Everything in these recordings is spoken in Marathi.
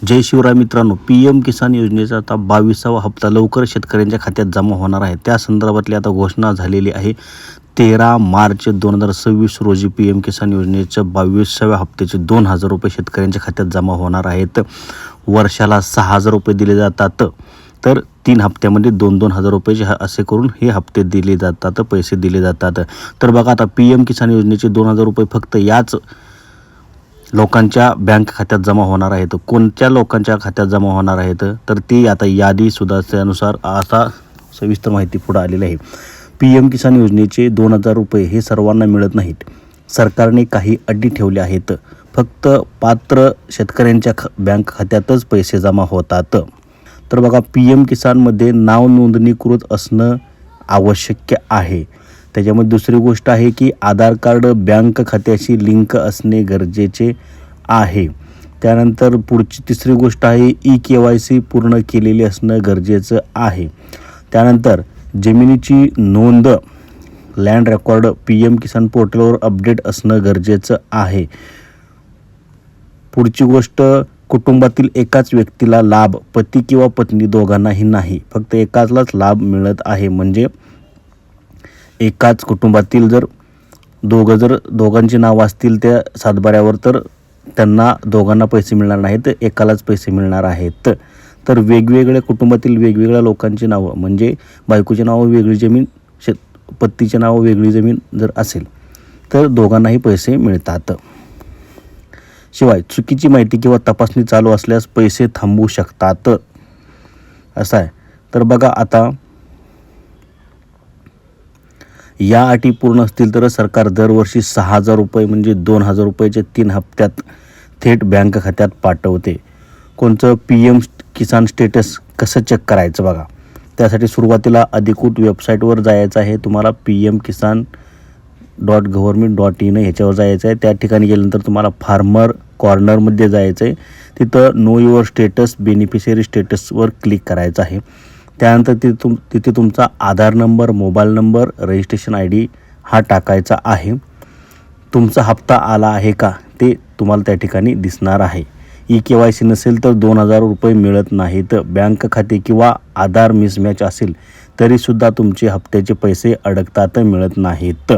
जय शिवराय मित्रांनो, PM किसान योजनेचा आता 22वा हप्ता लवकर शेतकऱ्यांच्या खात्यात जमा होणार आहे. त्या संदर्भातली आता घोषणा झालेली आहे. 13 मार्च 2026 रोजी PM किसान योजनेच्या 22व्या हप्त्याचे 2,000 रुपये शेतकऱ्यांच्या खात्यात जमा होणार आहेत. वर्षाला 6,000 रुपये दिले जातात. तर 3 हप्त्यामध्ये 2,000 रुपये असे करून हे हप्ते दिले जातात, पैसे दिले जातात. तर बघा, आता PM किसान योजनेचे 2,000 रुपये फक्त याच लोकांच्या बँक खात्यात जमा होणार आहेत. कोणत्या लोकांच्या खात्यात जमा होणार आहेत तर ती आता यादी सुधारल्यानुसार आता सविस्तर माहिती पुढे आलेली आहे. PM किसान योजनेचे 2,000 रुपये हे सर्वांना मिळत नाहीत. सरकारने काही अटी ठेवल्या आहेत. फक्त पात्र शेतकऱ्यांच्या बँक खात्यातच पैसे जमा होतात. तर बघा, PM किसानमध्ये नाव नोंदणीकृत असणं आवश्यक आहे. त्याच्यामध्ये दुसरी गोष्ट आहे की आधार कार्ड बँक खात्याशी लिंक असणे गरजेचे आहे. त्यानंतर पुढची तिसरी गोष्ट आहे EKYC पूर्ण केलेली असणं गरजेचं आहे. त्यानंतर जमिनीची नोंद लँड रेकॉर्ड PM किसान पोर्टलवर अपडेट असणं गरजेचं आहे. पुढची गोष्ट, कुटुंबातील एकाच व्यक्तीला लाभ, पती किंवा पत्नी दोघांनाही नाही, फक्त एकालाच लाभ मिळत आहे. म्हणजे एकाच कुटुंबातील जर दोघांची नावं असतील त्या सातबाऱ्यावर तर त्यांना दोघांना पैसे मिळणार नाहीत, तर एकालाच पैसे मिळणार आहेत. तर वेगवेगळ्या कुटुंबातील वेगवेगळ्या लोकांची नावं, म्हणजे बायकोची नावं वेगळी जमीन, पतीची नावं वेगळी जमीन जर असेल तर दोघांनाही पैसे मिळतात. शिवाय चुकीची माहिती किंवा तपासणी चालू असल्यास पैसे थांबवू शकतात, असं आहे. तर बघा, आता या अटी पूर्ण असतील तर सरकार दरवर्षी 6,000 रुपये म्हणजे 2,000 रुपयाचे 3 हप्त्यात थेट बँक खात्यात पाठवते. कोणतं PM किसान स्टेटस कसं चेक करायचं बघा, त्यासाठी सुरुवातीला अधिकृत वेबसाईटवर जायचं आहे. तुम्हाला pmkisan.government.in ह्याच्यावर जायचं आहे. त्या ठिकाणी गेल्यानंतर तुम्हाला फार्मर कॉर्नरमध्ये जायचं आहे. तिथं नो युअर स्टेटस बेनिफिशियरी स्टेटसवर क्लिक करायचं आहे. त्यानंतर तिथे तुमचा Aadhaar number, mobile number, registration ID हा टाकायचा आहे. तुमचा हप्ता आला आहे का ते तुम्हाला त्या ठिकाणी दिसणार आहे. EKYC नसेल तर 2,000 रुपये मिळत नाहीत. बँक खाते किंवा आधार मिसमॅच असेल तरीसुद्धा तुमचे हप्त्याचे पैसे अडकतात, मिळत नाहीत.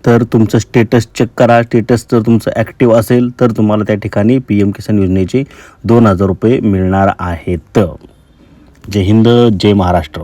तर तुमचं स्टेटस चेक करा. स्टेटस जर तुमचं ॲक्टिव्ह असेल तर तुम्हाला त्या ठिकाणी PM किसान योजनेचे 2,000 रुपये मिळणार आहेत. जय हिंद, जय महाराष्ट्र.